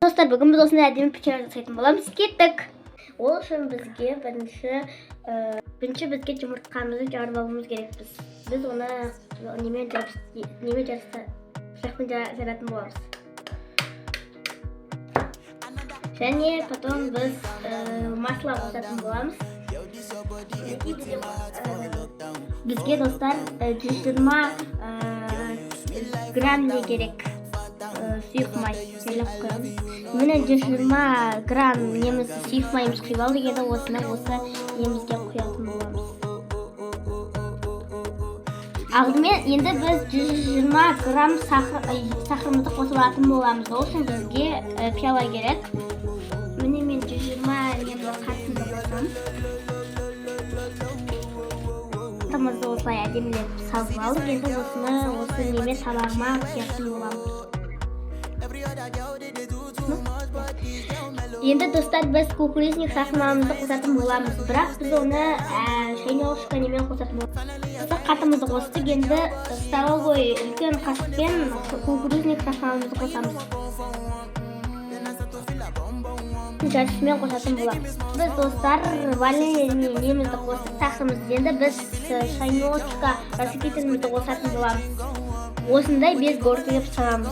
Достар, бүгін біз осындай әдемі печенье жасайтын боламыз. Кеттік. Ол үшін бізге бірінші бізге жұмыртқамызды жарып алуымыз керекпіз. Біз оны немен жаратын боламыз. Және потом біз масло қосатын боламыз. Бізге достар 120 грамм не керек. Сұйық май жайлап қоямыз. Міне 120 грамм неміз сұйық майымыз құйып алдық, енді осыны осы немізге құятын боламыз. Алдымен енді біз 120 грамм сахарымызды қосып алатын боламыз. Ол үшін бізге пиала керек. Міне мен 120 немді қатысымды қосам. Тамызды осылай әдемілеп салып алдық, енді осыны осы неме табағыма құятын боламыз. Енді достар, біз кукурузник сахарымызды қосатын боламыз, бірақ біз оны шайнауышқа немен қосатын боламыз. Қатымызды қостық, енді столовой үлкен қасықпен кукурузник сахарымызды қосамыз. Жарысымен қосатын боламыз. Біз достар ваниль немізді қостық, сахарымызды, енді біз шайнауышқа растворителімізді қосатын боламыз. Осындай 5 горкілеп саламыз.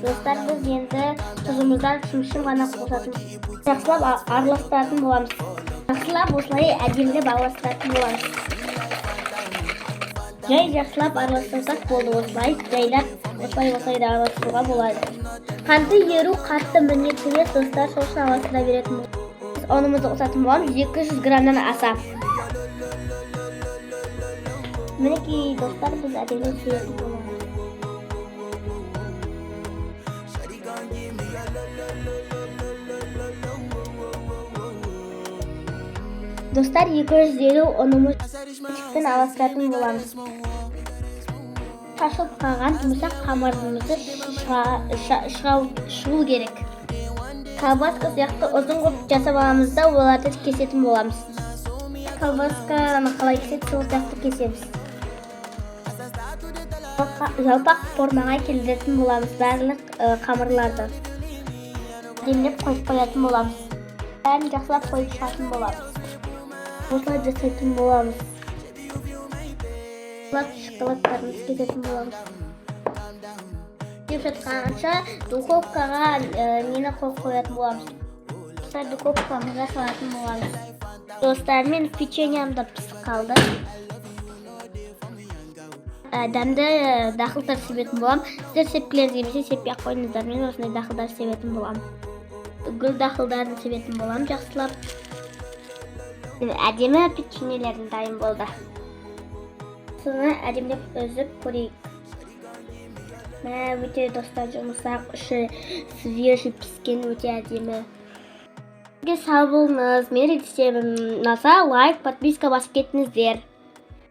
Достар, біз енді тұзымыздан шым-шым ғана қосатын. Жақсылап араластыратын боламыз. Жақсылап осылай әдемілеп араластыратын боламыз. Жай жақсылап араластырсақ болды, осылай жайлап осылай да араластыруға болады. Қанты еру қатты мінекілес достар, сосын араластыра беретін боламыз. Біз ұнымызды қосатын боламыз 200 граммнан аса. Мінекей достар, біз әдемілеп сүйетін боламыз. Достар, 250 ұнымыз чіппен араластыратын боламыз. Шашылып қалған жұмсақ қамырымызды шығу керек. Колбаска сияқты ұзын қылып жасап аламыз да, оларды кесетін боламыз. Колбасканы қалай кеседі, сол сияқты кесеміз. Жалпақ формаға келтіретін боламыз барлық қамырларды. Әдемілеп қойып қоятын боламыз. Бәрін жақсылап қойып шығатын боламыз. Осылай жасайтын боламыз. Шоколадтарымызды кететін боламыз. Деп жатқанша духовкаға нені қойып қоятын боламыз. Осылай духовкамызға салатын боламыз. Достар, мен печеньямды пісіп қалды. Дәмді дақылдар себетін болам. Сіздер сепкілеріңіз келмесе сеппей қойыңыздар. Мен осындай дақылдар себетін болам. Гүл дақылдарын себетін болам жақсылап. Әдемі печеньелердің дайын болды. Соны әдемілеп үзіп көрейік. Өте достар, жұмсақ, іші свежий піскен, өте әдемі. Сау болыңыз. Мен рецептім ұнаса, лайк, подписка басып кетіңіздер.